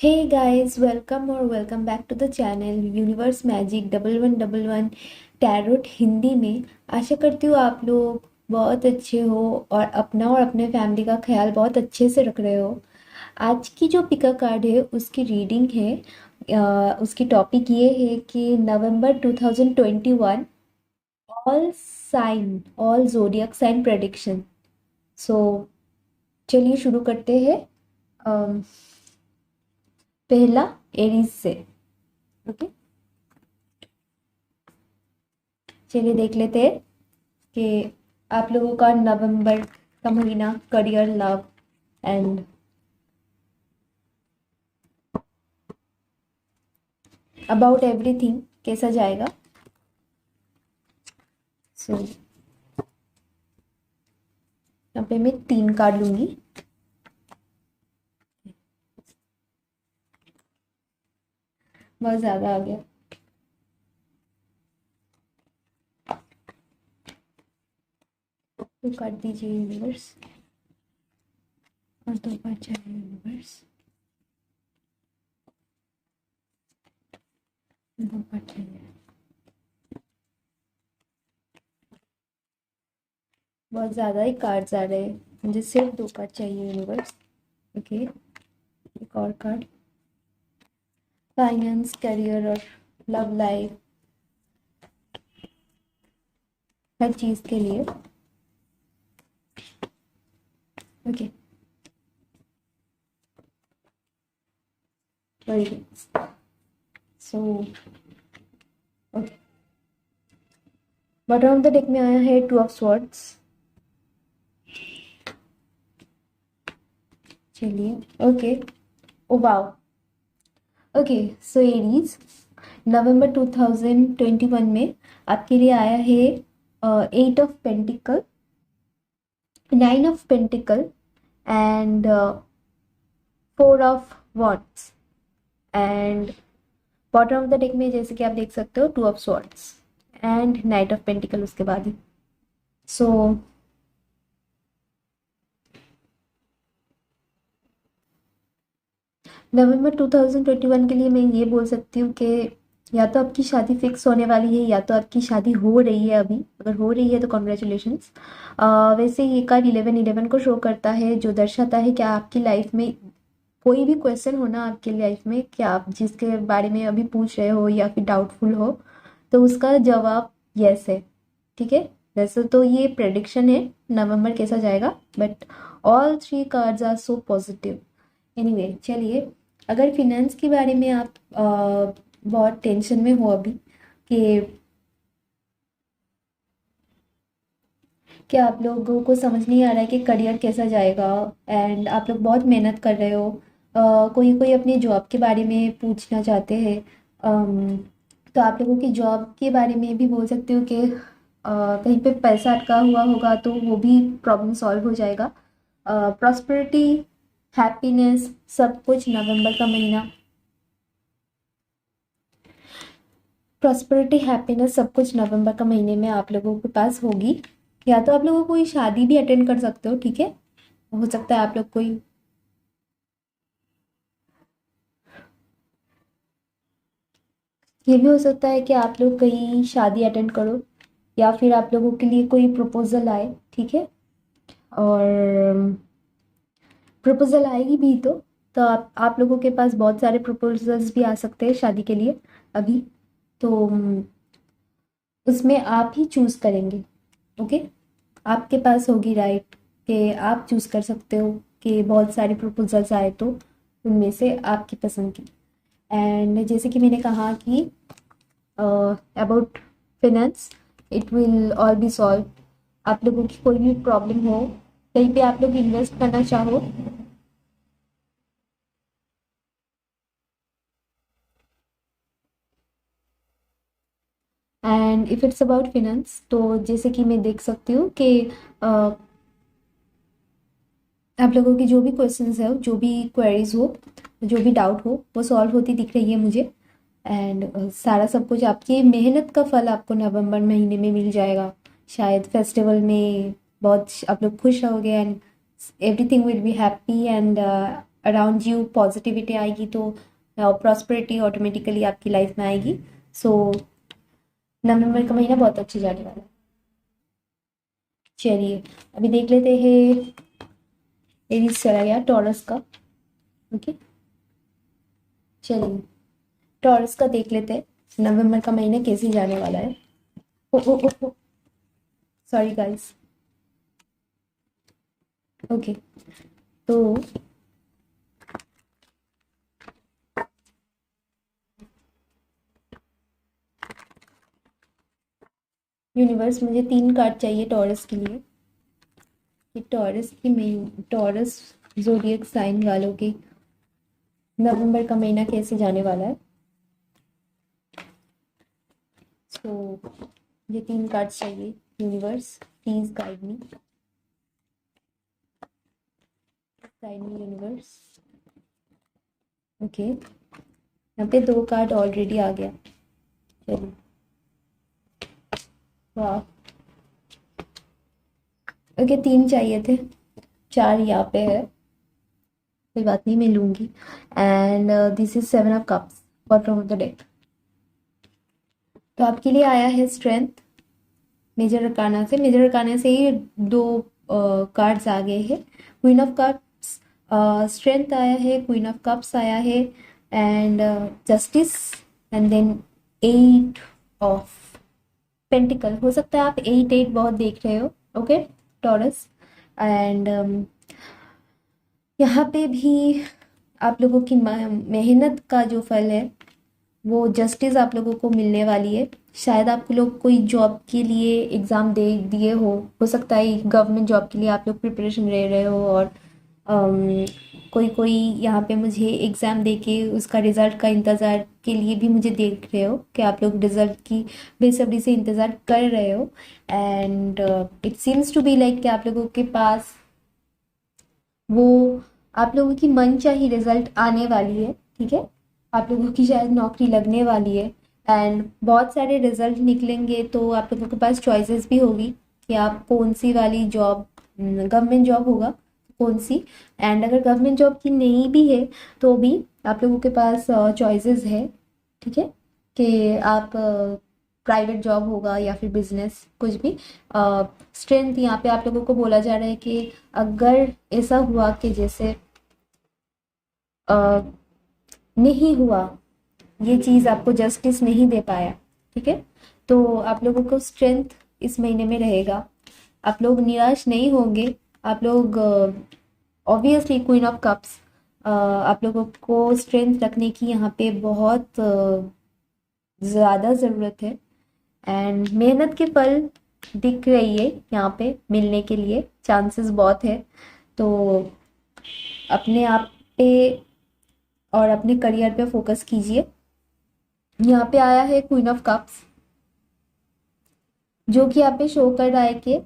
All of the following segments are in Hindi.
Hey guys, welcome back to the channel universe magic 1111 tarot Hindi में। आशा करती हूँ आप लोग बहुत अच्छे हो और अपना और अपने फैमिली का ख्याल बहुत अच्छे से रख रहे हो। आज की जो पिका कार्ड है उसकी रीडिंग है। उसकी टॉपिक ये है कि नवंबर 2021 ऑल जोडियक साइन प्रेडिक्शन। सो चलिए शुरू करते हैं। अम, पहला एरीज से। ओके, चलिए देख लेते हैं कि आप लोगों का नवंबर का महीना career, love and about everything कैसा जाएगा। सो यहाँ पे मैं 3 कार्ड लूंगी। बहुत ज़्यादा आ गया। तो कर दीजिए यूनिवर्स, और 2 कार्ड चाहिए यूनिवर्स, 2 कार्ड चाहिए। बहुत ज़्यादा ही कार्ड्स आ रहे हैं, मुझे सिर्फ 2 कार्ड चाहिए यूनिवर्स। ओके, एक और कार्ड। फाइनेंस, करियर और लव लाइफ, हर चीज़ के लिए। Okay, very good. So okay, bottom of the deck में आया है 2 ऑफ स्वॉर्ड्स। चलिए, okay, oh wow. Okay, so Aries, नवंबर 2021 में आपके लिए आया है 8 of pentacle, 9 of pentacle and 4 of wands. And bottom of the deck में जैसे कि आप देख सकते हो 2 of swords and night of pentacle उसके बाद ही। सो नवंबर 2021 के लिए मैं ये बोल सकती हूँ कि या तो आपकी शादी फिक्स होने वाली है या तो आपकी शादी हो रही है अभी। अगर हो रही है तो कॉन्ग्रेचुलेशंस। वैसे ये कार्ड 1111 को शो करता है, जो दर्शाता है कि आपकी लाइफ में कोई भी क्वेश्चन हो ना आपकी लाइफ में, कि आप जिसके बारे में अभी पूछ रहे हो या फिर डाउटफुल हो, तो उसका जवाब यस है। ठीक है, वैसे तो ये प्रेडिक्शन है नवंबर कैसा जाएगा, but all 3 cards are so positive. Anyway, चलिए, अगर फिनेंस के बारे में आप बहुत टेंशन में हो अभी कि आप लोगों को समझ नहीं आ रहा है कि करियर कैसा जाएगा, एंड आप लोग बहुत मेहनत कर रहे हो, कोई कोई अपनी जॉब के बारे में पूछना चाहते हैं, तो आप लोगों की जॉब के बारे में भी बोल सकते हो कि कहीं पे पैसा अटका हुआ होगा तो वो भी प्रॉब्लम सॉल्व हो जाएगा। प्रॉस्पेरिटी, हैप्पीनेस, सब कुछ नवंबर का महीना, प्रॉस्पेरिटी हैप्पीनेस सब कुछ नवंबर का महीने में आप लोगों के पास होगी। या तो आप लोगों कोई शादी भी अटेंड कर सकते हो, ठीक है, हो सकता है आप लोग कोई, ये भी हो सकता है कि आप लोग कहीं शादी अटेंड करो या फिर आप लोगों के लिए कोई प्रपोजल आए। ठीक है, और प्रपोजल आएगी भी तो आप लोगों के पास बहुत सारे प्रपोजल्स भी आ सकते हैं शादी के लिए अभी। तो उसमें आप ही चूज करेंगे। ओके, आपके पास होगी राइट कि आप चूज कर सकते हो कि बहुत सारे प्रपोजल्स आए तो उनमें से आपकी पसंद की। एंड जैसे कि मैंने कहा कि about finance, it will all B solve. आप लोगों की कोई भी प्रॉब्लम हो, कहीं पे आप लोग इन्वेस्ट करना चाहो, and if it's about finance तो जैसे कि मैं देख सकती हूँ कि आप लोगों की जो भी क्वेश्चंस है, जो भी क्वेरीज हो, जो भी डाउट हो, वो सॉल्व होती दिख रही है मुझे। एंड सारा सब कुछ आपकी मेहनत का फल आपको नवंबर महीने में मिल जाएगा। शायद फेस्टिवल में बहुत आप लोग खुश रहोगे and everything will be happy and around you positivity आएगी तो प्रॉस्पेरिटी ऑटोमेटिकली आपकी लाइफ में आएगी। सो नवंबर का महीना बहुत अच्छे जाने वाला है। चलिए अभी देख लेते हैं, एरीज चला गया, टॉरस का। ओके चलिए टॉरस का देख लेते हैं नवंबर का महीना कैसे जाने वाला है। ओ ओ ओ ओ सॉरी गाइस। ओके तो यूनिवर्स मुझे 3 कार्ड चाहिए टॉरस के लिए कि टॉरस की महीने, टॉरस ज़ोडिएक साइन वालों की नवंबर का महीना कैसे जाने वाला है। सो ये 3 कार्ड चाहिए universe, please guide me universe. Okay यहाँ पे 2 कार्ड ऑलरेडी आ गया। चलिए वाह। ओके 3 चाहिए थे, 4 यहाँ पे है, कोई बात नहीं मैं लूँगी। And this is 7 of cups bottom of the deck. तो आपके लिए आया है स्ट्रेंथ मेजर अरकाना से। मेजर अरकाना से ही 2 कार्ड्स आ गए हैं। क्वीन ऑफ कप्स, स्ट्रेंथ आया है, क्वीन ऑफ कप्स आया है and justice and then 8 of pentacle. हो सकता है आप 8 बहुत देख रहे हो। ओके टॉरस एंड यहाँ पे भी आप लोगों की मेहनत का जो फल है वो जस्टिस आप लोगों को मिलने वाली है। शायद आप लोग कोई जॉब के लिए एग्ज़ाम दे दिए हो सकता है गवर्नमेंट जॉब के लिए आप लोग प्रिपरेशन ले रहे हो और कोई कोई यहाँ पे मुझे एग्ज़ाम दे के उसका रिज़ल्ट का इंतज़ार के लिए भी मुझे देख रहे हो कि आप लोग रिज़ल्ट की बेसब्री से इंतज़ार कर रहे हो। And it seems to be like कि आप लोगों के पास वो आप लोगों की मनचाही रिजल्ट आने वाली है। ठीक है आप लोगों की शायद नौकरी लगने वाली है एंड बहुत सारे रिजल्ट निकलेंगे तो आप लोगों के पास चॉइसेस भी होगी कि आप कौन सी वाली जॉब, गवर्नमेंट जॉब होगा कौन सी, एंड अगर गवर्नमेंट जॉब की नहीं भी है तो भी आप लोगों के पास चॉइसेस है। ठीक है कि आप प्राइवेट जॉब होगा या फिर बिजनेस कुछ भी। स्ट्रेंथ यहाँ पे आप लोगों को बोला जा रहा है कि अगर ऐसा हुआ कि जैसे नहीं हुआ, ये चीज़ आपको जस्टिस नहीं दे पाया, ठीक है तो आप लोगों को स्ट्रेंथ इस महीने में रहेगा। आप लोग निराश नहीं होंगे। आप लोग ऑब्वियसली क्वीन ऑफ कप्स, आप लोगों को स्ट्रेंथ रखने की यहाँ पे बहुत ज़्यादा ज़रूरत है एंड मेहनत के फल दिख रही है यहाँ पे मिलने के लिए, चांसेस बहुत है। तो अपने आप पे और अपने करियर पे फोकस कीजिए। यहाँ पे आया है क्वीन ऑफ कप्स जो कि यहाँ पे शो कर रहा है कि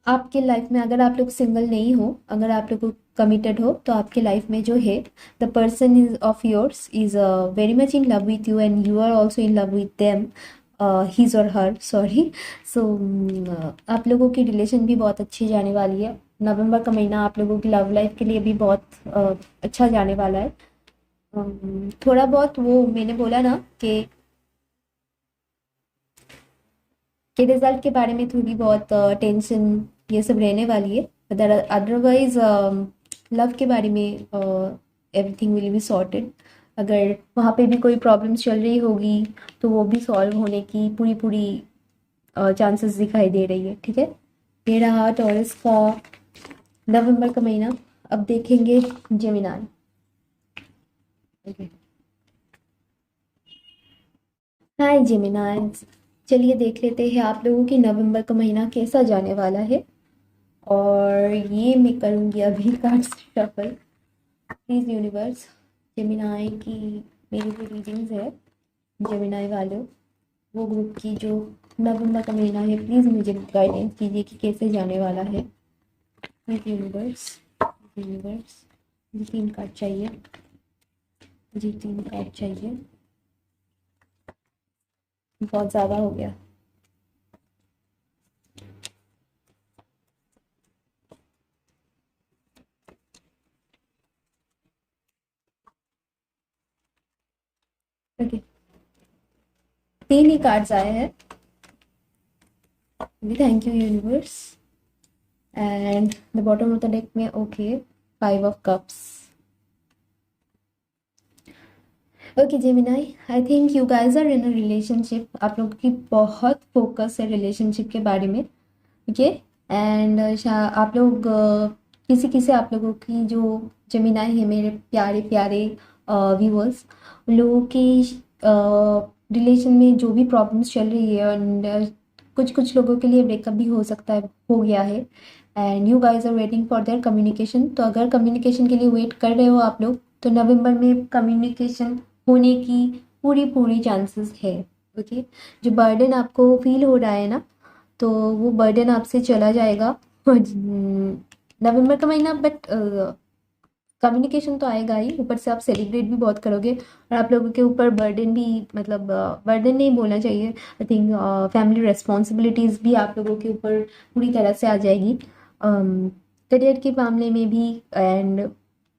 आपके लाइफ में अगर आप लोग सिंगल नहीं हो, अगर आप लोग कमिटेड हो तो आपके लाइफ में जो है the person is of yours is very much in love with you and you are also in love with them, his और हर सॉरी। सो आप लोगों की रिलेशन भी बहुत अच्छी जाने वाली है। नवंबर का महीना आप लोगों की लव लाइफ के लिए भी बहुत अच्छा जाने वाला है। थोड़ा बहुत वो मैंने बोला ना कि रिजल्ट के बारे में थोड़ी बहुत टेंशन ये सब रहने वाली है, अदरवाइज लव के बारे में एवरीथिंग विल बी सॉर्टेड। अगर वहाँ पे भी कोई प्रॉब्लम्स चल रही होगी तो वो भी सॉल्व होने की पूरी पूरी चांसेस दिखाई दे रही है। ठीक है ये रहा टॉरस का नवंबर का महीना। अब देखेंगे जेमिनाई। हाय जेमिनाई, चलिए देख लेते हैं आप लोगों की नवंबर का महीना कैसा जाने वाला है। और ये मैं करूँगी अभी card shuffle. Please universe Gemini की मेरी जो रीडिंग्स है जेमिनाई वालों वो ग्रुप की जो नवंबर का महीना है प्लीज़ मुझे गाइडेंस कीजिए कि कैसे जाने वाला है। प्लीज़ यूनिवर्स, यूनिवर्स मुझे 3 कार्ड चाहिए, मुझे 3 कार्ड चाहिए, बहुत ज़्यादा हो गया। ओके, 3 ही कार्ड्स आए हैं। Thank you universe. And the bottom of the deck में okay 5 of cups. Okay Gemini, I think you guys are in a relationship. आप लोगों की बहुत फोकस है रिलेशनशिप के बारे में, ओके। एंड आप लोग किसी किसी आप लोगों की जो जेमिनाई है, मेरे प्यारे प्यारे व्यूअर्स, उन लोगों की रिलेशन में जो भी प्रॉब्लम्स चल रही है, एंड कुछ कुछ लोगों के लिए ब्रेकअप भी हो सकता है, हो गया है। And you guys are waiting for their communication. तो अगर कम्युनिकेशन के लिए वेट कर रहे हो आप लोग, तो नवंबर में कम्युनिकेशन होने की पूरी पूरी चांसेस है, ओके। जो बर्डन आपको फील हो रहा है ना, तो वो बर्डन आपसे चला जाएगा। और नवंबर का महीना, बट कम्युनिकेशन तो आएगा ही, ऊपर से आप सेलिब्रेट भी बहुत करोगे। और आप लोगों के ऊपर बर्डन भी, मतलब बर्डन नहीं बोलना चाहिए, आई थिंक फैमिली रिस्पॉन्सिबिलिटीज़ भी आप लोगों के ऊपर पूरी तरह से आ जाएगी। करियर के मामले में भी। एंड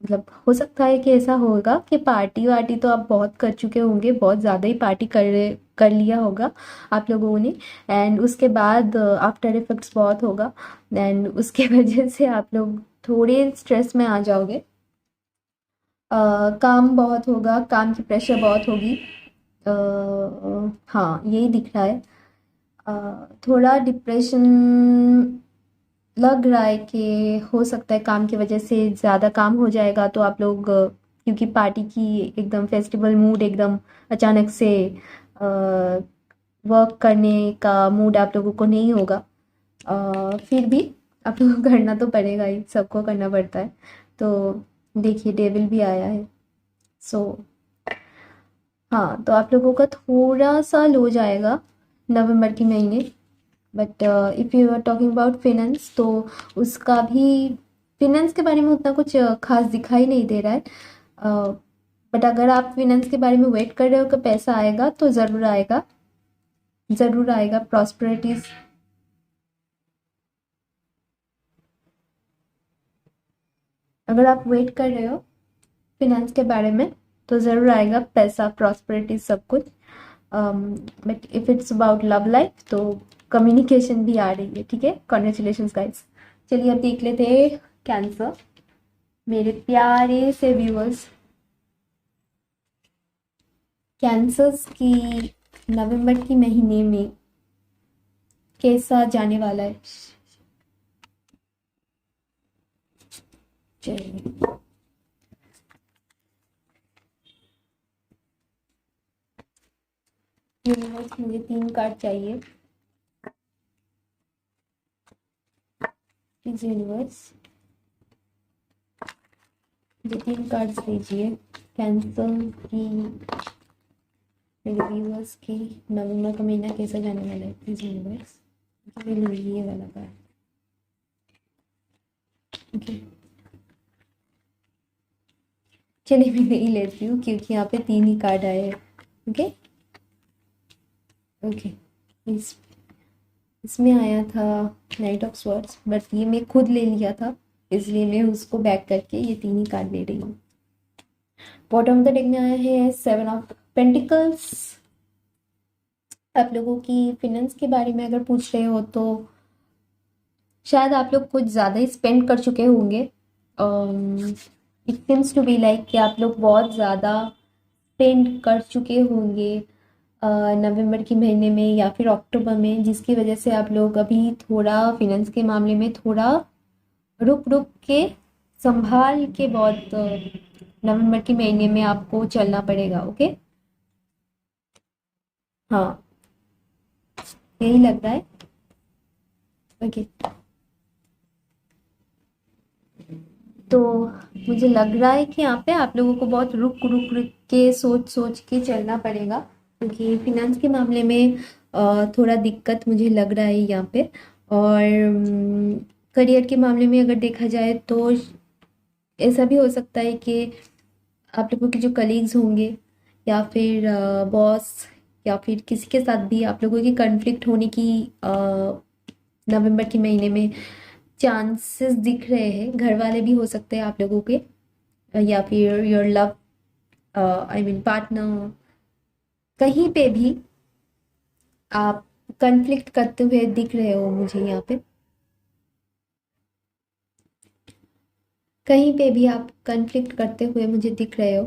मतलब हो सकता है कि ऐसा होगा कि पार्टी वार्टी तो आप बहुत कर चुके होंगे, बहुत ज़्यादा ही पार्टी कर लिया होगा आप लोगों ने। एंड उसके बाद आफ्टर इफेक्ट्स बहुत होगा। एंड उसके वजह से आप लोग थोड़े स्ट्रेस में आ जाओगे। काम बहुत होगा, काम की प्रेशर बहुत होगी। हाँ, यही दिख रहा है। थोड़ा डिप्रेशन लग रहा है कि हो सकता है काम की वजह से ज़्यादा काम हो जाएगा, तो आप लोग क्योंकि पार्टी की एकदम फेस्टिवल मूड एकदम अचानक से वर्क करने का मूड आप लोगों को नहीं होगा। फिर भी आप लोगों को करना तो पड़ेगा ही, सबको करना पड़ता है। तो देखिए डेविल भी आया है। सो हाँ, तो आप लोगों का थोड़ा सा लो जाएगा नवंबर के महीने। But if you are talking about finance, तो उसका भी फिनेंस के बारे में उतना कुछ खास दिखाई नहीं दे रहा है। बट अगर आप फिनेंस के बारे में वेट कर रहे हो कि पैसा आएगा, तो ज़रूर आएगा, ज़रूर आएगा प्रॉस्पेरिटीज। अगर आप वेट कर रहे हो फिनेंस के बारे में, तो ज़रूर आएगा पैसा, प्रॉस्पेरिटी, सब कुछ। But if it's about love life, तो कम्युनिकेशन भी आ रही है, ठीक है। Congratulations guys. चलिए अब देख लेते हैं कैंसर, मेरे प्यारे से व्यूअर्स। कैंसर्स की नवंबर के महीने में कैसा जाने वाला है। चलिए यूनिवर्स, मुझे 3 कार्ड चाहिए प्लीज यूनिवर्स, मुझे 3 कार्ड्स दीजिए कैंसर की, मेरे व्यूअर्स की नवंबर का महीना कैसा जाने वाला है प्लीज यूनिवर्स। ये वाला कार्ड, ओके। चलिए मैं नहीं लेती हूँ क्योंकि यहाँ पे 3 ही कार्ड आए हैं, ओके ओके। इस इसमें आया था नाइट ऑफ स्वॉर्ड्स, बट ये मैं खुद ले लिया था, इसलिए मैं उसको बैक करके ये 3 ही कार्ड ले रही हूँ। बॉटम ऑफ द डेक में आया है 7 ऑफ पेंटिकल्स। आप लोगों की फिनेंस के बारे में अगर पूछ रहे हो, तो शायद आप लोग कुछ ज़्यादा ही स्पेंड कर चुके होंगे। It seems to be like कि आप लोग बहुत ज़्यादा स्पेंड कर चुके होंगे नवंबर के महीने में या फिर अक्टूबर में, जिसकी वजह से आप लोग अभी थोड़ा फिनेंस के मामले में थोड़ा रुक रुक के, संभाल के, बहुत नवंबर के महीने में आपको चलना पड़ेगा, ओके। हाँ, यही लग रहा है, ओके। तो मुझे लग रहा है कि यहाँ पे आप लोगों को बहुत रुक रुक रुक के, सोच सोच के चलना पड़ेगा, क्योंकि फिनेंस के मामले में थोड़ा दिक्कत मुझे लग रहा है यहाँ पे। और करियर के मामले में अगर देखा जाए, तो ऐसा भी हो सकता है कि आप लोगों के जो कलीग्स होंगे, या फिर बॉस, या फिर किसी के साथ भी आप लोगों की कन्फ्लिक्ट होने की नवंबर के महीने में चांसेस दिख रहे हैं। घर वाले भी हो सकते हैं आप लोगों के, या फिर your love, I mean partner, कहीं पे भी आप कन्फ्लिक्ट करते हुए दिख रहे हो मुझे यहाँ पे, कहीं पे भी आप कन्फ्लिक्ट करते हुए मुझे दिख रहे हो।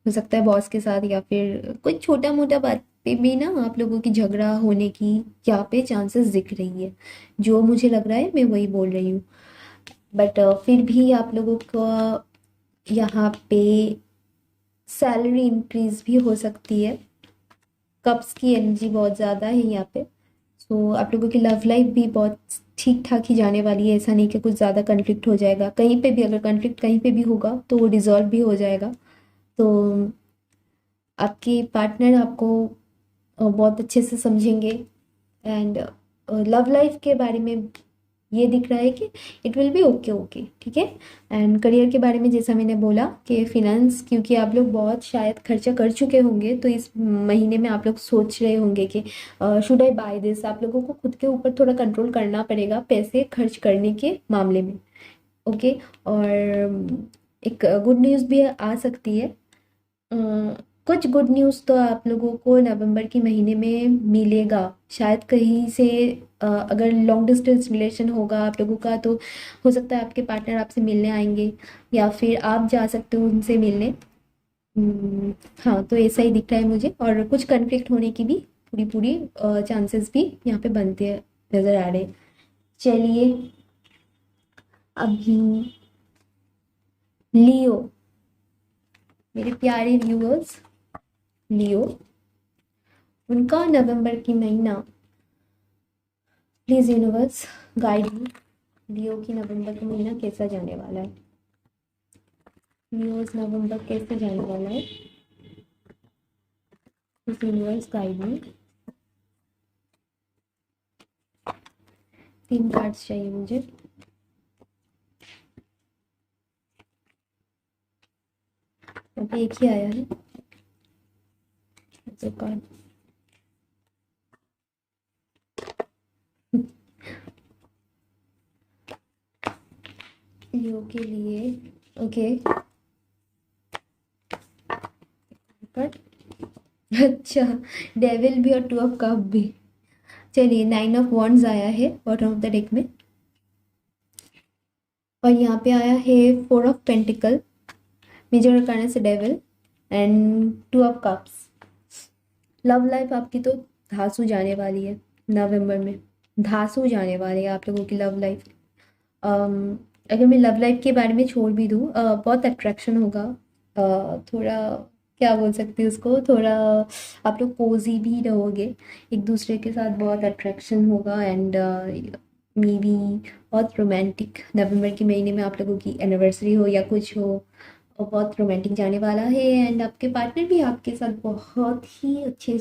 हो सकता है बॉस के साथ या फिर कोई छोटा मोटा बात पे भी ना आप लोगों की झगड़ा होने की यहाँ पे चांसेस दिख रही है। जो मुझे लग रहा है मैं वही बोल रही हूँ। बट फिर भी आप लोगों को यहाँ पे सैलरी इंक्रीज भी हो सकती है। कप्स की एनर्जी बहुत ज़्यादा है यहाँ पे। सो आप लोगों की लव लाइफ भी बहुत ठीक ठाक ही जाने वाली है। ऐसा नहीं कि कुछ ज़्यादा कन्फ्लिक्ट हो जाएगा कहीं पे भी। अगर कन्फ्लिक्ट कहीं पे भी होगा तो वो डिज़ोल्व भी हो जाएगा। तो आपके पार्टनर आपको बहुत अच्छे से समझेंगे। एंड लव लाइफ के बारे में ये दिख रहा है कि it will be okay okay, ठीक है। एंड करियर के बारे में जैसा मैंने बोला कि फिनेंस, क्योंकि आप लोग बहुत शायद खर्चा कर चुके होंगे तो इस महीने में आप लोग सोच रहे होंगे कि शुड आई बाय दिस। आप लोगों को खुद के ऊपर थोड़ा कंट्रोल करना पड़ेगा पैसे खर्च करने के मामले में, ओके। और एक गुड न्यूज़ भी आ सकती है। अ, कुछ गुड न्यूज़ तो आप लोगों को नवंबर के महीने में मिलेगा शायद कहीं से। अगर लॉन्ग डिस्टेंस रिलेशन होगा आप लोगों का तो हो सकता है आपके पार्टनर आपसे मिलने आएंगे या फिर आप जा सकते हो उनसे मिलने। हम्म, हाँ, तो ऐसा ही दिख रहा है मुझे। और कुछ कन्फ्लिक्ट होने की भी पूरी पूरी चांसेस भी यहाँ पे बनते हैं, नज़र आ रहे हैं। चलिए, अभी लियो, मेरे प्यारे व्यूअर्स, लियो, उनका नवंबर की महीना, प्लीज़ यूनिवर्स गाइड मी। लियो की नवंबर का महीना कैसा जाने वाला है? लियोज नवंबर कैसे जाने वाला है? Please universe guide me. 3 cards चाहिए मुझे। अभी एक ही आया है तो कार्ड। लियो के लिए ओके कार्ड। अच्छा, डेविल भी और 2 ऑफ कप भी। चलिए, 9 ऑफ वॉन्ड्स आया है बॉटम ऑफ द डेक में। और यहाँ पे आया है 4 ऑफ पेंटिकल, मेजर अरकाना से devil and 2 of cups. Love life आपकी तो धांसू जाने वाली है नवंबर में। धांसू जाने वाली है आप लोगों की लव लाइफ। अगर मैं लव लाइफ के बारे में छोड़ भी दूँ, बहुत अट्रैक्शन होगा। थोड़ा क्या बोल सकती हूँ उसको, थोड़ा आप लोग कोजी भी रहोगे एक दूसरे के साथ। बहुत अट्रैक्शन होगा एंड मे बी बहुत रोमांटिक। नवंबर के महीने में आप लोगों की एनिवर्सरी हो या कुछ हो और बहुत रोमांटिक जाने वाला है। एंड आपके पार्टनर भी आपके साथ बहुत ही अच्छे,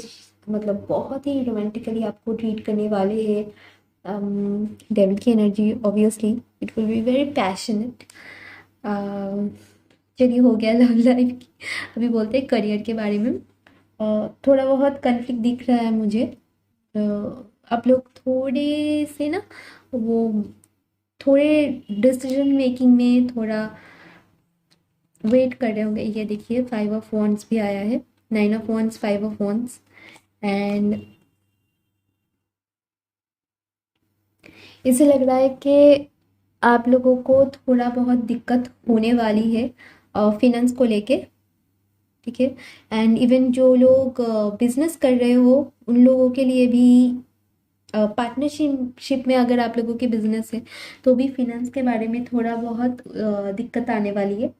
मतलब बहुत ही रोमांटिकली आपको ट्रीट करने वाले हैं। डेविल की energy obviously it will be very passionate. चलिए, हो गया लव लाइफ की। अभी बोलते हैं करियर के बारे में। थोड़ा बहुत कन्फ्लिक्ट दिख रहा है मुझे। आप लोग थोड़े से ना वो थोड़े डिसीजन मेकिंग में थोड़ा वेट कर रहे होंगे। ये देखिए 5 ऑफ वॉन्ड्स भी आया है, 9 of wands, 5 of wands. And इसे लग रहा है कि आप लोगों को थोड़ा बहुत दिक्कत होने वाली है फिनेंस को लेके, ठीक है। एंड इवन जो लोग बिजनेस कर रहे हो उन लोगों के लिए भी पार्टनरशिप में अगर आप लोगों की बिजनेस है तो भी फिनेंस के बारे में थोड़ा बहुत दिक्कत आने वाली है।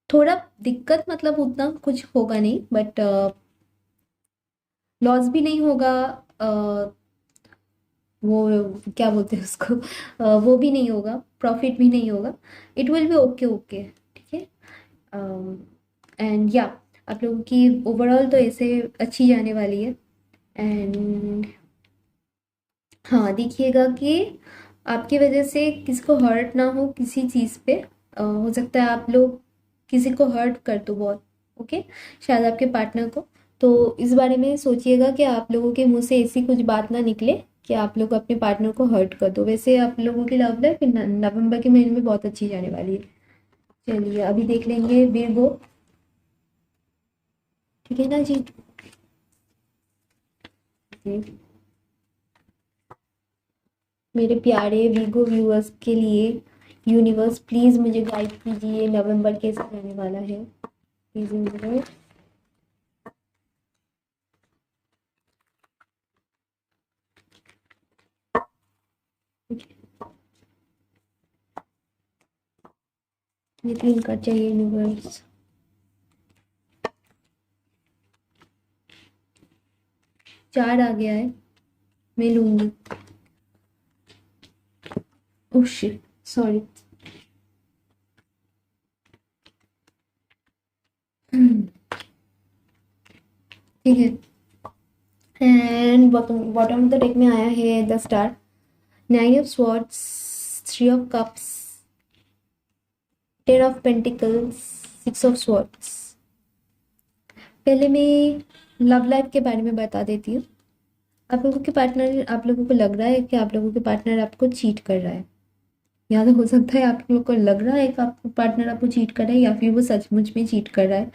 थोड़ा दिक्कत मतलब उतना कुछ होगा नहीं, बट लॉस भी नहीं होगा। वो क्या बोलते हैं उसको, वो भी नहीं होगा, प्रॉफिट भी नहीं होगा। It will be okay okay, ठीक है। एंड या आप लोगों की ओवरऑल तो ऐसे अच्छी जाने वाली है। एंड हाँ, देखिएगा कि आपकी वजह से किसी को हर्ट ना हो किसी चीज़ पे। हो सकता है आप लोग किसी को हर्ट कर दो बहुत, ओके, शायद आपके पार्टनर को। तो इस बारे में सोचिएगा कि आप लोगों के मुंह से ऐसी कुछ बात ना निकले कि आप लोग अपने पार्टनर को हर्ट कर दो। वैसे आप लोगों की लव लाइफ नवंबर के महीने में बहुत अच्छी जाने वाली है। चलिए, अभी देख लेंगे विर्गो। ठीक है ना जी? जी। मेरे प्यारे वीगो व्यूअर्स के लिए यूनिवर्स प्लीज़ मुझे गाइड कीजिए, नवंबर कैसे जाने वाला है, प्लीज़ यूनिवर्स। ये 3 कार्ड चाहिए यूनिवर्स। 4 आ गया है, मैं लूँगी। Oh shit, sorry. ठीक है। And bottom bottom of the deck में आया है the star, 9 of swords, 3 of cups, 10 of pentacles, 6 of swords. पहले मैं लव लाइफ के बारे में बता देती हूँ। आप लोगों को लग रहा है कि आप लोगों के पार्टनर आपको चीट कर रहा है, या तो हो सकता है आप लोग को लग रहा है कि आपको पार्टनर आपको चीट कर रहा है, या फिर वो सचमुच में चीट कर रहा है।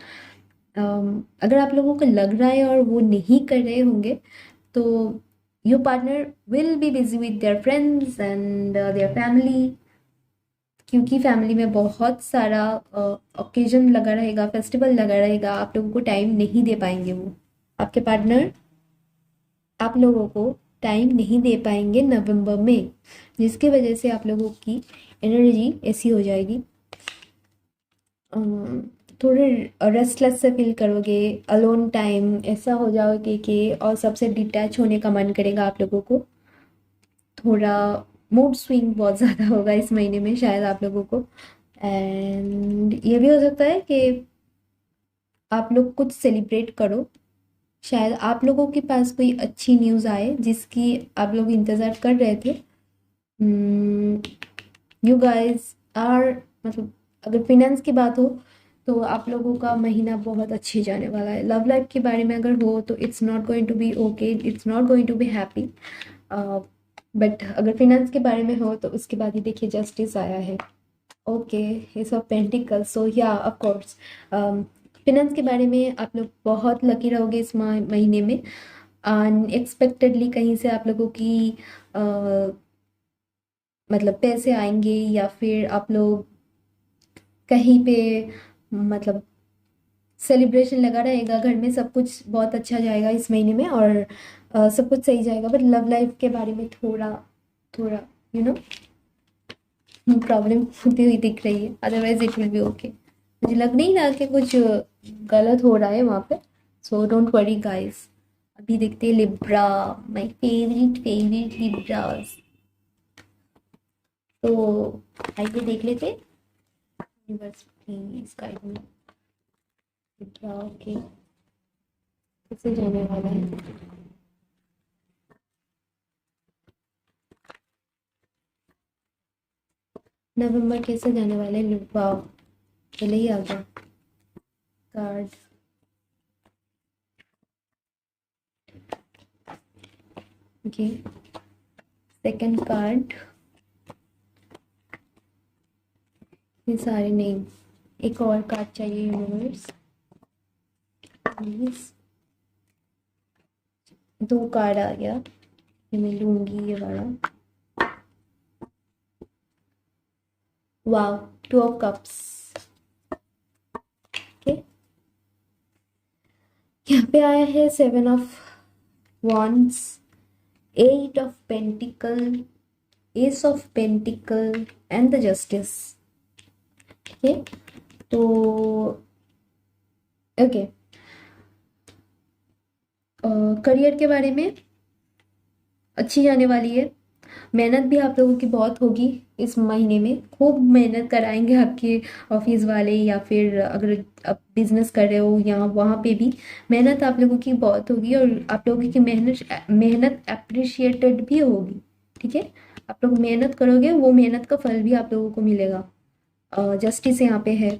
अगर आप लोगों को लग रहा है और वो नहीं कर रहे होंगे, तो your partner will be busy with their friends and their family, क्योंकि फैमिली में बहुत सारा ओकेजन लगा रहेगा, फेस्टिवल लगा रहेगा, आप लोगों को टाइम नहीं दे पाएंगे वो। आपके पार्टनर आप लोगों को टाइम नहीं दे पाएंगे नवंबर में, जिसकी वजह से आप लोगों की एनर्जी ऐसी हो जाएगी, थोड़े रेस्टलेस से फील करोगे, अलोन टाइम ऐसा हो जाओगे कि और सबसे डिटैच होने का मन करेगा आप लोगों को। थोड़ा मूड स्विंग बहुत ज़्यादा होगा इस महीने में शायद आप लोगों को। एंड ये भी हो सकता है कि आप लोग कुछ सेलिब्रेट करो, शायद आप लोगों के पास कोई अच्छी न्यूज़ आए जिसकी आप लोग इंतज़ार कर रहे थे। यू गाइस आर, मतलब अगर फिनेंस की बात हो तो आप लोगों का महीना बहुत अच्छे जाने वाला है। लव लाइफ के बारे में अगर हो तो it's not going to be okay, it's not going to be happy. But अगर फिनेंस के बारे में हो तो उसके बाद ही देखिए जस्टिस आया है। ओके, ये सब पेंटिकल, सो या ऑफ कोर्स फिनेंस के बारे में आप लोग बहुत लकी रहोगे इस महीने में। अनएक्सपेक्टेडली कहीं से आप लोगों की मतलब पैसे आएंगे, या फिर आप लोग कहीं पे, मतलब सेलिब्रेशन लगा रहेगा घर में, सब कुछ बहुत अच्छा जाएगा इस महीने में, और सब कुछ सही जाएगा। बट लव लाइफ के बारे में थोड़ा थोड़ा यू नो प्रॉब्लम होती हुई दिख रही है, otherwise it will be okay. मुझे लग नहीं रहा कि कुछ गलत हो रहा है वहाँ पे, सो डोंट वरी गाइस। अभी देखते हैं Libra, my favourite favourite Libras. तो आइए देख लेते हैं। Universe please guide me, Libra okay कैसे जाने वाला है। नवंबर कैसे जाने वाला है लिब्रा, पहले ही आ गया कार्ड। ओके, सेकंड कार्ड, ये सारे नहीं, एक और कार्ड चाहिए यूनिवर्स प्लीज। 2 कार्ड आ गया, ये मैं लूंगी ये वाला। वाव, 2 ऑफ कप्स। ओके, यहाँ पे आया है 7 of wands, 8 of pentacle, S of pentacle and the justice. ठीक है, तो ओके, करियर के बारे में अच्छी जाने वाली है। मेहनत भी आप लोगों की बहुत होगी इस महीने में, खूब मेहनत कराएंगे आपके ऑफिस वाले, या फिर अगर आप बिजनेस कर रहे हो यहाँ वहाँ पे भी मेहनत आप लोगों की बहुत होगी, और आप लोगों की मेहनत मेहनत अप्रिशिएटेड भी होगी। ठीक है, आप लोग मेहनत करोगे, वो मेहनत का फल भी आप लोगों को मिलेगा। जस्टिस यहाँ पे है।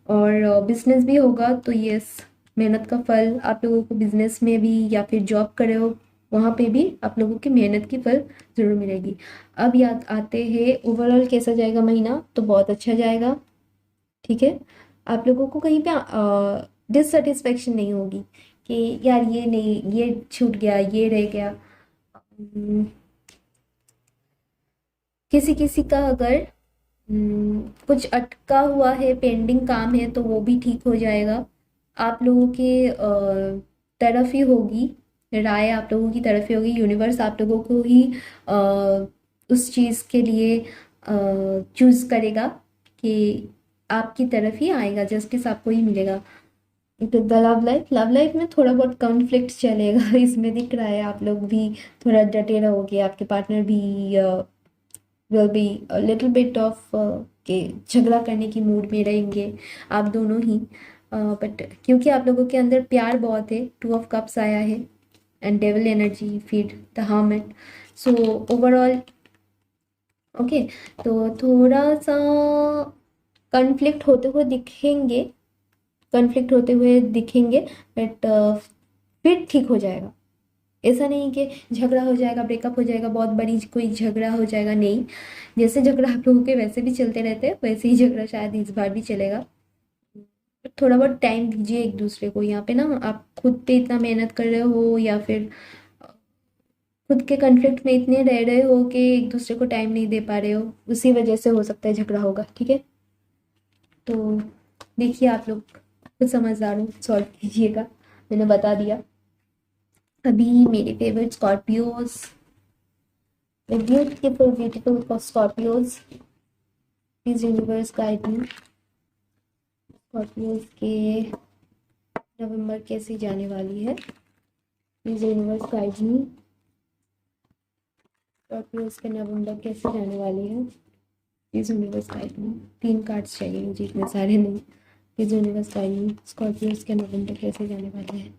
और बिजनेस भी होगा तो यस, मेहनत का फल आप लोगों को बिजनेस में भी, या फिर जॉब कर रहे हो वहाँ पे भी आप लोगों की मेहनत की फल ज़रूर मिलेगी। अब याद आते हैं ओवरऑल कैसा जाएगा महीना, तो बहुत अच्छा जाएगा। ठीक है, आप लोगों को कहीं पे डिससेटिस्फेक्शन नहीं होगी कि यार ये नहीं, ये छूट गया, ये रह गया। किसी किसी का अगर कुछ अटका हुआ है, पेंडिंग काम है, तो वो भी ठीक हो जाएगा। आप लोगों के तरफ ही होगी, राय आप लोगों की तरफ ही होगी। यूनिवर्स आप लोगों को ही अ, उस चीज़ के लिए चूज़ करेगा कि आपकी तरफ ही आएगा, जस्टिस आपको ही मिलेगा। तो द लव लाइफ में थोड़ा बहुत कॉन्फ्लिक्ट चलेगा इसमें दिख रहा है। आप लोग भी थोड़ा डटे रहोगे, आपके पार्टनर भी will be little bit of के झगड़ा करने की मूड में रहेंगे, आप दोनों ही। बट क्योंकि आप लोगों के अंदर प्यार बहुत है, 2 ऑफ कप्स आया है एंड डेविल एनर्जी, फिर the hermit. So overall okay, तो थोड़ा सा कॉन्फ्लिक्ट होते हुए दिखेंगे, कॉन्फ्लिक्ट होते हुए दिखेंगे, बट फिर ठीक हो जाएगा। ऐसा नहीं कि झगड़ा हो जाएगा, ब्रेकअप हो जाएगा, बहुत बड़ी कोई झगड़ा हो जाएगा, नहीं। जैसे झगड़ा आप लोगों के वैसे भी चलते रहते हैं, वैसे ही झगड़ा शायद इस बार भी चलेगा। थोड़ा बहुत टाइम दीजिए एक दूसरे को। यहाँ पे ना आप खुद पे इतना मेहनत कर रहे हो, या फिर खुद के कॉन्फ्लिक्ट में इतने रह रहे हो कि एक दूसरे को टाइम नहीं दे पा रहे हो, उसी वजह से हो सकता है झगड़ा होगा, ठीक है। तो देखिए, आप लोग खुद समझदार हो, सॉल्व कीजिएगा, मैंने बता दिया। अभी मेरे favourite Scorpios, beautiful beautiful Scorpios, please universe guide me. Scorpios के नवंबर कैसी जाने वाली है, please universe guide me. Scorpios के नवंबर कैसे जाने वाली है, please universe guide me. 3 cards चाहिए मुझे, इतने सारे नहीं। Please universe guide me, Scorpios के नवंबर कैसे जाने वाले हैं,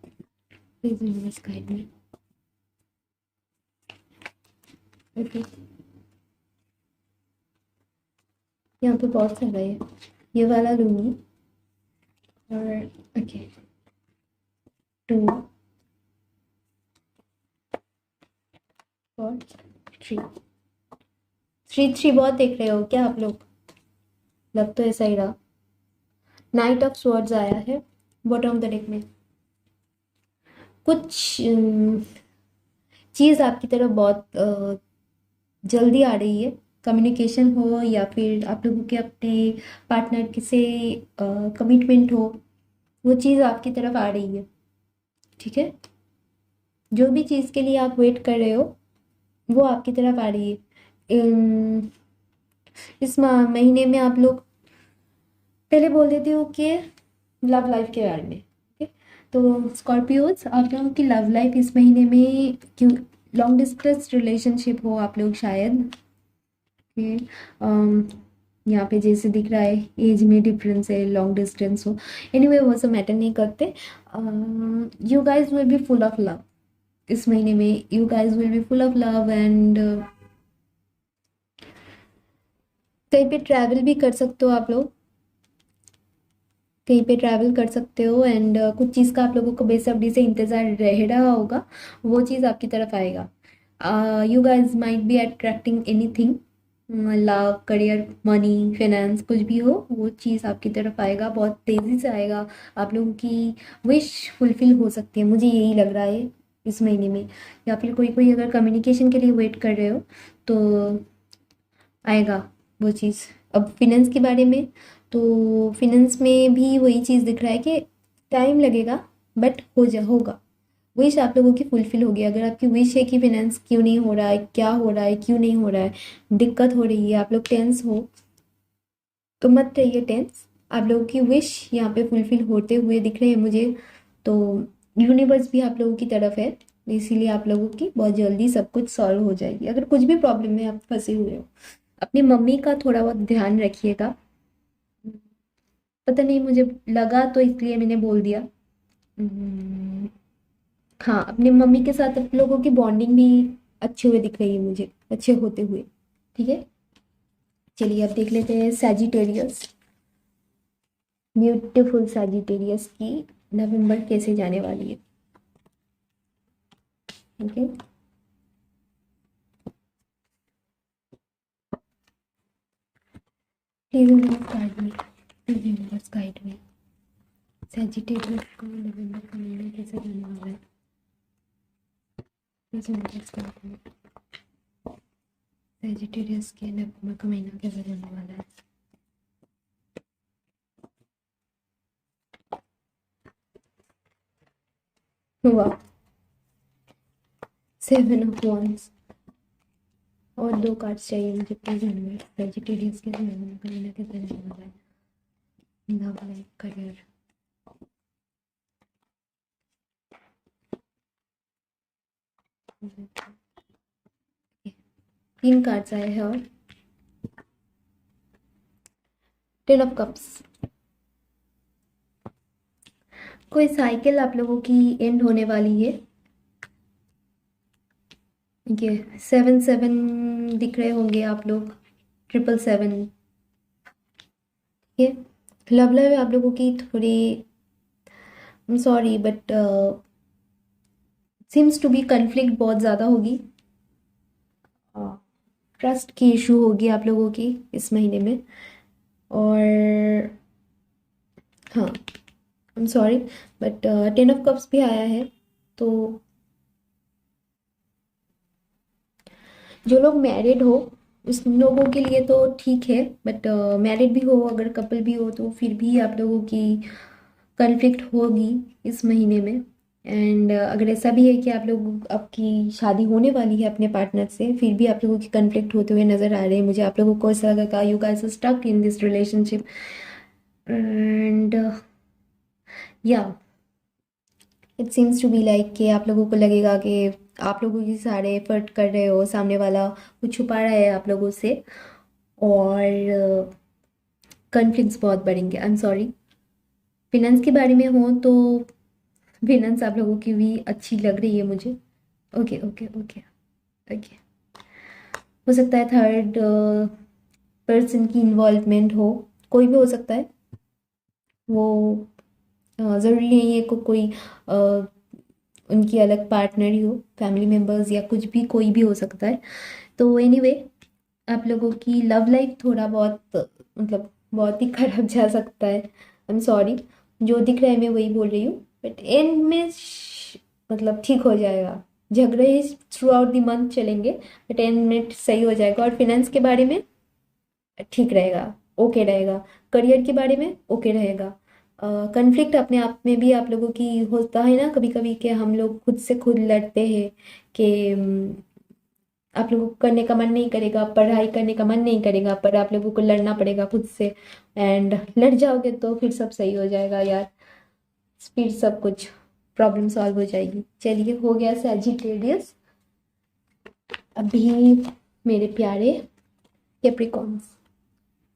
please universe guide me. Okay, यहाँ पे बहुत सारा है, ये वाला लूँगी। और ओके, 2 4 3 3 बहुत देख रहे हो क्या आप लोग, लग तो ऐसा ही रहा। नाइट ऑफ स्वॉर्ड्स आया है बॉटम ऑफ द डेक में। कुछ चीज़ आपकी तरफ बहुत जल्दी आ रही है, कम्युनिकेशन हो, या फिर आप लोगों के अपने पार्टनर के से कमिटमेंट हो, वो चीज़ आपकी तरफ आ रही है, ठीक है। जो भी चीज़ के लिए आप वेट कर रहे हो, वो आपकी तरफ आ रही है। इस महीने में आप लोग पहले बोल देते हो कि लव लाइफ के बारे में, ठीक है। तो स्कॉर्पियोज, आप लोगों की लव लाइफ इस महीने में, क्यों लॉन्ग डिस्टेंस रिलेशनशिप हो आप लोग शायद, कि यहाँ पे जैसे दिख रहा है एज में डिफरेंस है, लॉन्ग डिस्टेंस हो, एनीवे वो सब मैटर नहीं करते। You guys will be full of love इस महीने में, you guys will be full of love and कहीं पे ट्रैवल भी कर सकते हो आप लोग, कहीं पे ट्रैवल कर सकते हो। एंड कुछ चीज़ का आप लोगों को बेसब्री से इंतज़ार रह रहा होगा, वो चीज़ आपकी तरफ आएगा। You guys might be attracting anything, love, career, money, finance, कुछ भी हो, वो चीज़ आपकी तरफ आएगा, बहुत तेज़ी से आएगा। आप लोगों की विश फुलफिल हो सकती है, मुझे यही लग रहा है इस महीने में। या फिर कोई कोई अगर कम्युनिकेशन के लिए वेट कर रहे हो, तो आएगा वो चीज़। अब फिनेंस के बारे में, तो फिनेंस में भी वही चीज़ दिख रहा है कि टाइम लगेगा, बट होगा। विश आप लोगों की फुलफिल होगी। अगर आपकी विश है कि फिनेंस क्यों नहीं हो रहा है, क्या हो रहा है, क्यों नहीं हो रहा है, दिक्कत हो रही है, आप लोग टेंस हो, तो मत रहिए टेंस। आप लोगों की विश यहाँ पे फुलफिल होते हुए दिख रहे हैं मुझे। तो यूनिवर्स भी आप लोगों की तरफ है, इसीलिए आप लोगों की बहुत जल्दी सब कुछ सॉल्व हो जाएगी। अगर कुछ भी प्रॉब्लम में आप फंसे हुए हो, अपनी मम्मी का थोड़ा बहुत ध्यान रखिएगा। पता नहीं, मुझे लगा तो इसलिए मैंने बोल दिया। हम्म, हाँ, अपनी मम्मी के साथ आप लोगों की बॉन्डिंग भी अच्छे हुए दिख रही है मुझे, अच्छे होते हुए, ठीक है। चलिए अब देख लेते हैं सैजिटेरियस, ब्यूटीफुल सैजिटेरियस की नवंबर कैसे जाने वाली है, okay. Please universe guide me, please universe guide me. Sagittarius को नवंबर का महीना कैसे जाने वाला है? सैजिटेरियस के नवंबर का महीना कैसे जाने वाला है? हुआ 7 ऑफ wands और 2 कार्ड्स चाहिए मुझे प्रेजेंट में। सैजिटेरियस के नवंबर का महीना कैसे जाने वाला है? Love life, career. तीन कार्ड्स आए हैं और 10 ऑफ कप्स। कोई साइकिल आप लोगों की एंड होने वाली है। ये 7 दिख रहे होंगे आप लोग, 777। ये लव लाइफ आप लोगों की थोड़ी, sorry but seems to be conflict बहुत ज़्यादा होगी। ट्रस्ट की इशू होगी आप लोगों की इस महीने में। और हाँ, I am sorry but 10 of cups भी आया है। तो जो लोग मैरिड हो उस लोगों के लिए तो ठीक है, बट मैरिड भी हो, अगर कपल भी हो, तो फिर भी आप लोगों की कन्फ्लिक्ट होगी इस महीने में। एंड अगर ऐसा भी है कि आप लोग, आपकी शादी होने वाली है अपने पार्टनर से, फिर भी आप लोगों की कन्फ्लिक्ट होते हुए नज़र आ रहे हैं मुझे। आप लोगों को ऐसा लगा you guys are stuck in this relationship and या it seems to be like कि आप लोगों को लगेगा कि आप लोगों की सारे एफर्ट कर रहे हो, सामने वाला कुछ छुपा रहा है आप लोगों से, और कॉन्फ्लिक्ट्स बहुत बढ़ेंगे। I am sorry. फिनेंस के बारे में हो तो फिनेंस आप लोगों की भी अच्छी लग रही है मुझे। Okay okay okay okay. हो सकता है थर्ड पर्सन की इन्वॉल्वमेंट हो, कोई भी हो सकता है वो। ज़रूरी नहीं है को कोई उनकी अलग पार्टनर ही हो, फैमिली मेम्बर्स या कुछ भी, कोई भी हो सकता है। तो एनीवे आप लोगों की लव लाइफ थोड़ा बहुत, मतलब बहुत ही खराब जा सकता है। आई एम सॉरी, जो दिख रहा है मैं वही बोल रही हूँ, बट एंड में मतलब ठीक हो जाएगा। झगड़े थ्रू आउट द मंथ चलेंगे, बट एंड में सही हो जाएगा। और फिनेंस के बारे में ठीक रहेगा, ओके रहेगा। करियर के बारे में ओके रहेगा। कन्फ्लिक्ट अपने आप में भी आप लोगों की होता है ना कभी कभी, कि हम लोग खुद से खुद लड़ते हैं कि आप लोगों को करने का मन नहीं करेगा, पढ़ाई करने का मन नहीं करेगा, पर आप लोगों को लड़ना पड़ेगा खुद से। एंड लड़ जाओगे तो फिर सब सही हो जाएगा यार, फिर सब कुछ प्रॉब्लम सॉल्व हो जाएगी। चलिए, हो गया सैजिटेरियस। अभी मेरे प्यारे Capricorns,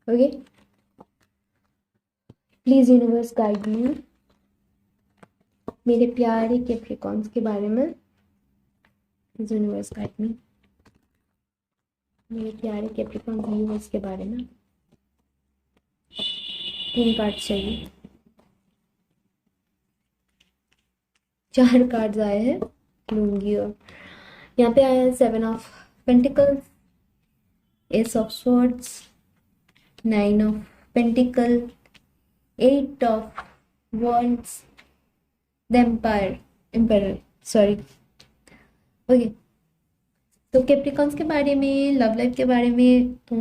okay, please universe guide मी मेरे प्यारे कैप्रिकॉर्न्स के बारे में। प्लीज यूनिवर्स गाइड मी मेरे प्यारे कैप्रिकॉर्न व्यूअर्स के बारे में। 3 कार्ड चाहिए, 4 कार्ड्स आए हैं लूंगी। और यहाँ पे आया है 7 of pentacles, ace of swords, 9 of pentacle, 8 of wands, the empire, sorry. Okay, तो कैप्रिकॉन्स के बारे में, लव लाइफ के बारे में, तो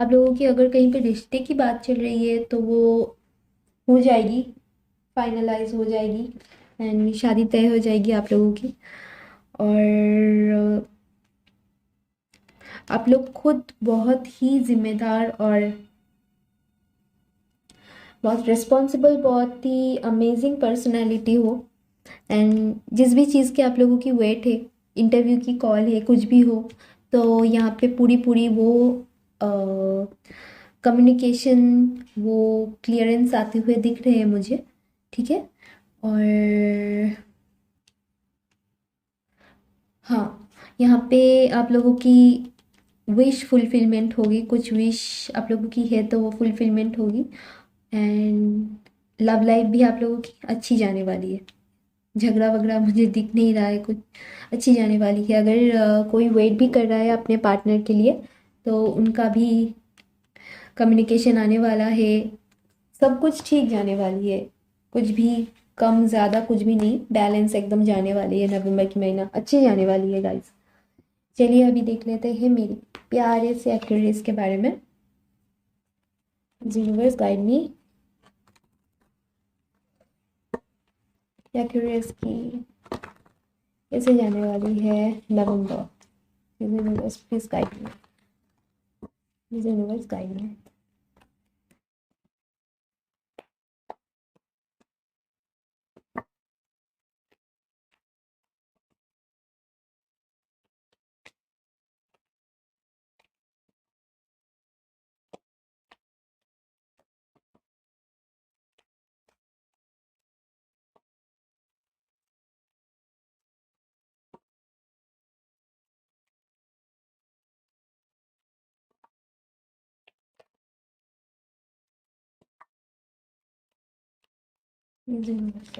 आप लोगों की अगर कहीं पे रिश्ते की बात चल रही है तो वो हो जाएगी, फाइनलाइज हो जाएगी एंड शादी तय हो जाएगी आप लोगों की। और आप लोग खुद बहुत ही जिम्मेदार और बहुत रिस्पॉन्सिबल, बहुत ही अमेजिंग पर्सनालिटी हो। एंड जिस भी चीज़ की आप लोगों की वेट है, इंटरव्यू की कॉल है, कुछ भी हो, तो यहाँ पे पूरी पूरी वो कम्युनिकेशन, वो क्लियरेंस आते हुए दिख रहे हैं मुझे, ठीक है। और हाँ, यहाँ पे आप लोगों की विश फुलफिलमेंट होगी, कुछ विश आप लोगों की है तो वो फुलफिलमेंट होगी। एंड लव लाइफ भी आप लोगों की अच्छी जाने वाली है। झगड़ा वगड़ा मुझे दिख नहीं रहा है कुछ, अच्छी जाने वाली है। अगर कोई वेट भी कर रहा है अपने पार्टनर के लिए तो उनका भी कम्युनिकेशन आने वाला है, सब कुछ ठीक जाने वाली है, कुछ भी कम ज़्यादा कुछ भी नहीं, बैलेंस एकदम जाने वाली है। नवंबर की महीना अच्छी जाने वाली है गाइस। चलिए अभी देख लेते हैं मेरी प्यारे से एक्यूरेस के बारे में। यूनिवर्स गाइड मी एक्यूरेस की कैसे जाने वाली है नवंबर। Universe please guide me, universe guide me.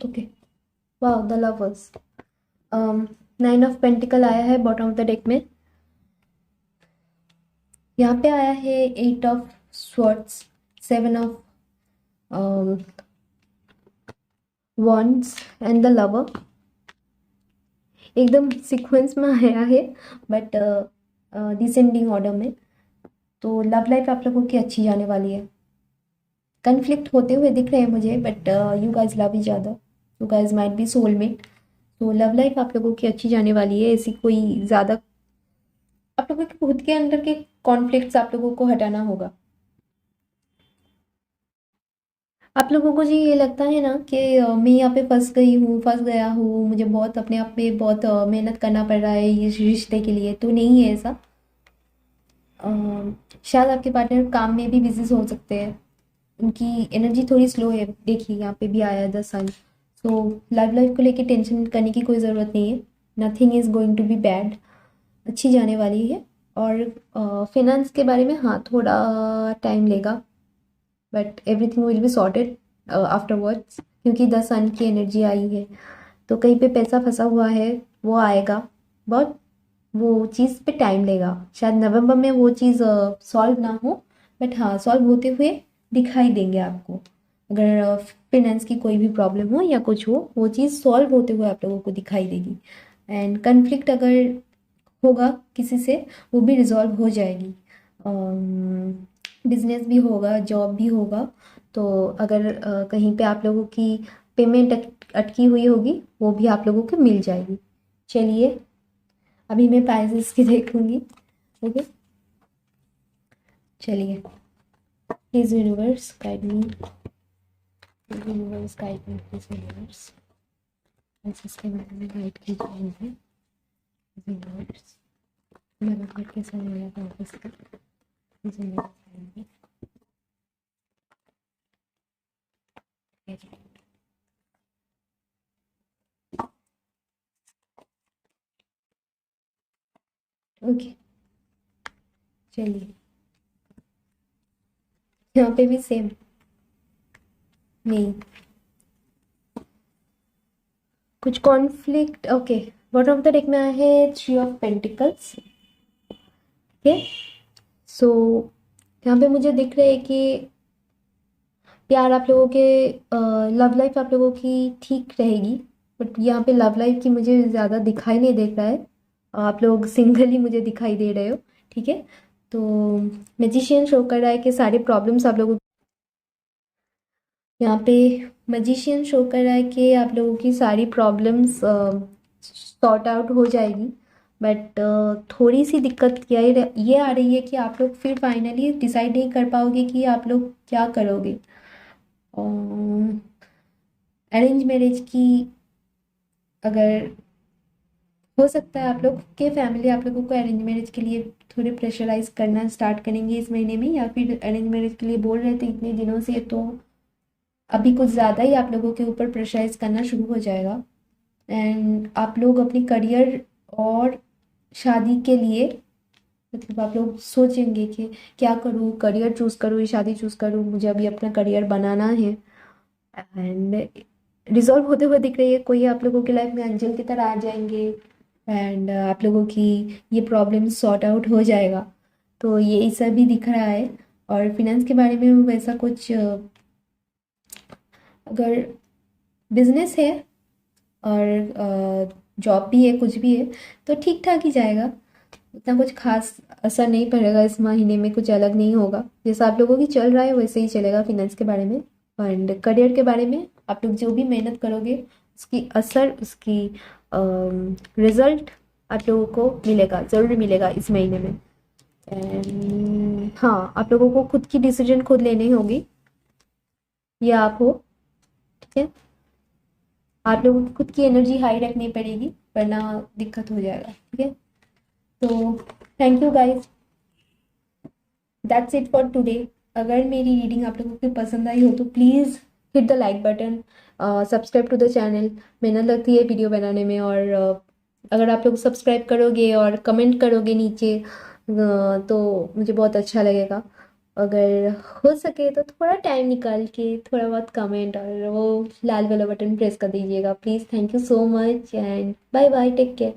Okay, wow the lovers. 9 of pentacle आया है बॉटम ऑफ द डेक में। यहाँ पे आया है 8 of swords, 7 of wands and the lover. एकदम सीक्वेंस में आया है बट डिसेंडिंग ऑर्डर में। तो लव लाइफ आप लोगों की अच्छी जाने वाली है। कन्फ्लिक्ट होते हुए दिख रहे हैं मुझे but you guys love each other, you guys might be soulmate. तो लव लाइफ आप लोगों की अच्छी जाने वाली है। ऐसी कोई ज़्यादा आप लोगों के खुद के अंदर के कॉन्फ्लिक्ट्स आप लोगों को हटाना होगा। आप लोगों को जी ये लगता है ना कि मैं यहाँ पे फंस गई हूँ, फंस गया हूँ, मुझे बहुत अपने आप पे बहुत मेहनत करना पड़ रहा है इस रिश्ते के लिए, तो नहीं है ऐसा। अ, शायद आपके पार्टनर काम में भी बिजी हो सकते हैं, उनकी एनर्जी थोड़ी स्लो है। देखिए यहाँ पे भी आया है the sun. So love life को लेके टेंशन करने की कोई ज़रूरत नहीं है। Nothing is going to be bad, अच्छी जाने वाली है। और फिनेंस के बारे में हाँ थोड़ा टाइम लेगा but everything will be sorted afterwards, क्योंकि द सन की एनर्जी आई है। तो कहीं पे पैसा फंसा हुआ है वो आएगा, बहुत वो चीज़ पे टाइम लेगा। शायद नवंबर में वो चीज़ सॉल्व ना हो बट हाँ सॉल्व होते हुए दिखाई देंगे आपको। अगर फिनेंस की कोई भी प्रॉब्लम हो या कुछ हो, वो चीज़ सॉल्व होते हुए आप लोगों को दिखाई देगी। एंड कन्फ्लिक्ट अगर होगा किसी से, वो भी रिजॉल्व हो जाएगी। बिजनेस भी होगा, जॉब भी होगा। तो अगर कहीं पे आप लोगों की पेमेंट अटकी हुई होगी, वो भी आप लोगों को मिल जाएगी। चलिए अभी मैं पाइसेस की देखूंगी। ओके चलिए, please universe guide me, universe guide me, please universe Pisces के बारे में गाइड कीजिए मुझे। यूनिवर्स मेरा घर कैसा रहेगा पाइसेस का, please universe guide me. Okay चलिए, यहाँ पे भी सेम नहीं, कुछ conflict. Okay, bottom of the deck में आया है 3 ऑफ पेंटिकल्स। ओके सो यहाँ पे मुझे दिख रहा है कि प्यार आप लोगों के लव लाइफ आप लोगों की ठीक रहेगी बट यहाँ पे लव लाइफ की मुझे ज़्यादा दिखाई नहीं देख रहा है। आप लोग सिंगल ही मुझे दिखाई दे रहे हो, ठीक है। तो मैजिशियन शो कर रहा है कि सारे प्रॉब्लम्स आप लोगों, यहाँ पे मैजिशियन शो कर रहा है कि आप लोगों की सारी प्रॉब्लम्स सॉर्ट आउट हो जाएगी बट थोड़ी सी दिक्कत ये आ रही है कि आप लोग फिर फाइनली डिसाइड नहीं कर पाओगे कि आप लोग क्या करोगे। अरेंज मैरिज की अगर हो सकता है आप लोग के फैमिली आप लोगों को अरेंज मैरिज के लिए थोड़े प्रेशराइज करना स्टार्ट करेंगे इस महीने में, या फिर अरेंज मैरिज के लिए बोल रहे थे इतने दिनों से, तो अभी कुछ ज़्यादा ही आप लोगों के ऊपर प्रेशराइज करना शुरू हो जाएगा। एंड आप लोग अपनी करियर और शादी के लिए मतलब आप लोग सोचेंगे कि क्या करूँ, करियर चूज़ करूँ या शादी चूज़ करूँ, मुझे अभी अपना करियर बनाना है। एंड रिजॉल्व होते हुए दिख रही है, कोई आप लोगों की लाइफ में अंजल की तरह आ जाएंगे एंड आप लोगों की ये प्रॉब्लम सॉर्ट आउट हो जाएगा। तो ये सब भी दिख रहा है। और फिनेंस के बारे में वैसा कुछ अगर बिजनेस है और जॉब भी है, कुछ भी है, तो ठीक ठाक ही जाएगा। इतना कुछ खास असर नहीं पड़ेगा इस महीने में, कुछ अलग नहीं होगा। जैसा आप लोगों की चल रहा है वैसे ही चलेगा फिनेंस के बारे में। एंड करियर के बारे में आप लोग जो भी मेहनत करोगे उसकी असर, उसकी रिजल्ट आप लोगों को मिलेगा, ज़रूर मिलेगा इस महीने में। एंड हाँ, आप लोगों को खुद की डिसीजन खुद लेनी होगी, ये आप हो, ठीक है। आप लोगों को खुद की एनर्जी हाई रखनी पड़ेगी, वरना दिक्कत हो जाएगा, ठीक है। तो thank you guys, that's it for today. अगर मेरी रीडिंग आप लोगों को पसंद आई हो तो please hit the like button, subscribe to the channel. मेहनत लगती है वीडियो बनाने में, और अगर आप लोग सब्सक्राइब करोगे और कमेंट करोगे नीचे तो मुझे बहुत अच्छा लगेगा। अगर हो सके तो थोड़ा टाइम निकाल के थोड़ा बहुत कमेंट और वो लाल वाला बटन प्रेस कर दीजिएगा please. Thank you so much and bye bye, take care.